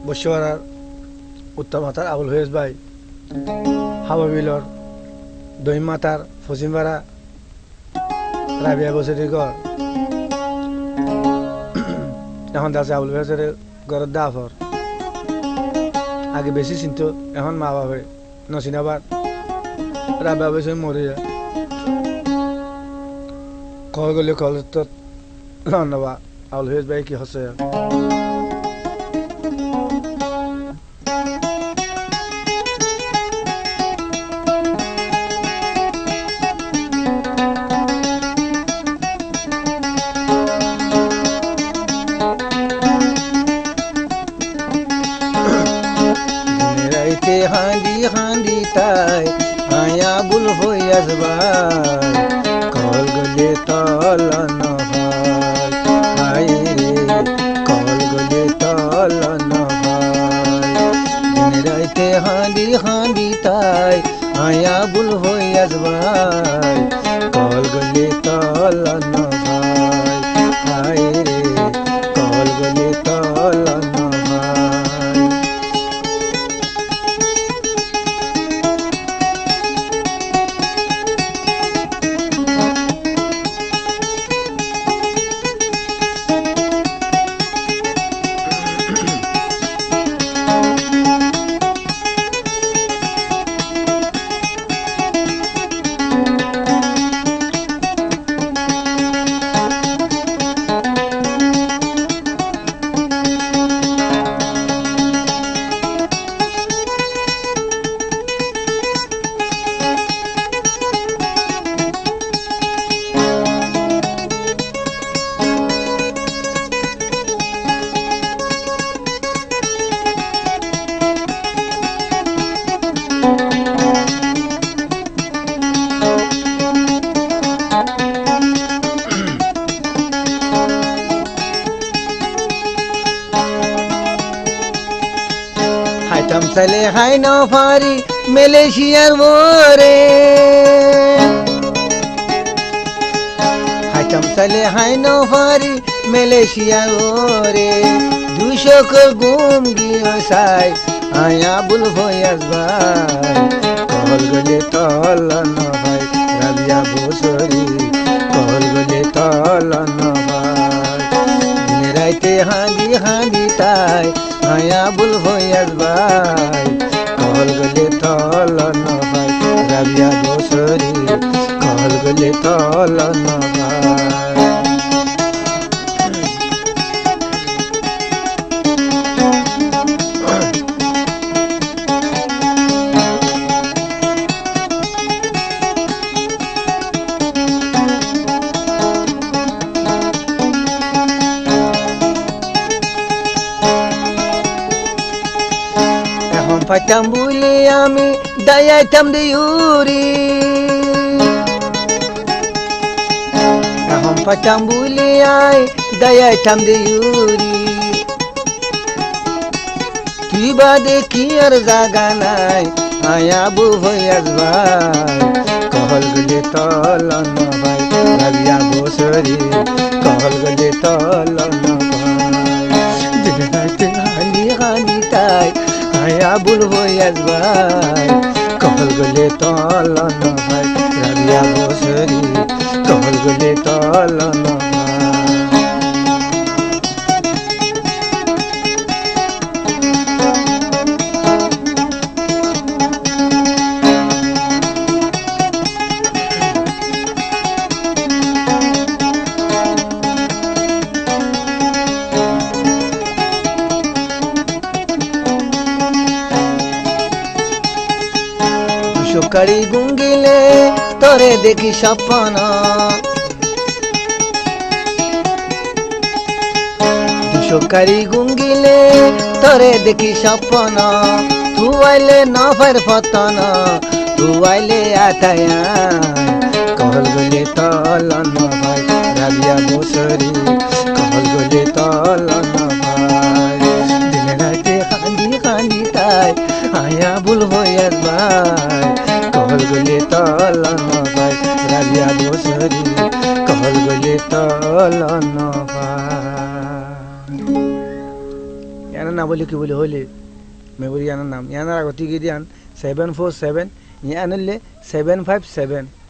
বসিপাড়ার উত্তর মাথার আবুল ফয়েজ ভাই, হাওয়া বিলর দহিম মাথার পশ্চিমপাড়া রাবিয়া বসরির ঘর, এখন আছে আবুল ফয়েজের ঘরের দাফর। আগে বেশি চিনত, এখন মা বাবা নসিনাবাদ রাবিয়া বসে মরিয়া কল গলি কল লন্ডবা আবুল ফয়েজ ভাই কি হচ্ছে। হাঁদি হাঁদি তাই আয়া বুল হইয়াস ভাই, কল গলে তল ভাই রে, কল গলে তল ভাই। দিন রাইতে হাঁদি হাঁদি তাই আয়া বুল হইয়াস ভাই, কল গলে তল ভাই রে, কল গলে তল ভাই। চলে হাই নফারি মালয়েশিয়ার মোরে, হাইতাম চলে হাই নফারি মালয়েশিয়ার মোরে, 200 কর গুম গিয়ে সাই আয়া বুল ভয়াস ভাই, কল গলে তল ভাই রাবিয়া বসরি, কল গলে তল ভাই। দিন রাইতে হাঁদি হাঁদি তাই আয়া বুল ভয়াস ভাই, কল গলে তল ভাই রাবিয়া বসরি, কল গলে তল ভাই। পাইতাম বলে আমি দায়াইতাম দিউরি, এখন পাইতাম বলে আই দায়াইতাম দিউরি, তুই বাদে কি আর জাগা নাই আয়া বু ভয়াস ভাই, কল গলে তল ভাই রাবিয়া বসরি, কল গলে তল ভাই। দিন রাতে হানি হানি তাই আয়া বুল ভয়াস ভাই, কল গলে তল ভাই রাবিয়া বসরি, কল গলে তল ভাই। সুকারি গুঙ্গিলে তোরে দেখি স্বপ্ন, সুকারি গুঙ্গিলে তোরে দেখি স্বপ্ন, তু আইলে নফের ফতন, তু আইলে আতায়া, কল গলে তল ভাই রাবিয়া বসরি, কল গলে তল ভাই। দিন রাতে কান্দি কান্দি তাই আয়া বুল ভয়াস ভাই, কল গলে তল ভাই রাবিয়া বসরি, কল গলে তল ভাই। না বলে কি বলে হলে মেমোরি ইয়ানোর নাম ইয়ানোর আগত কি দিয়ান 747 ইয়ান হলে 757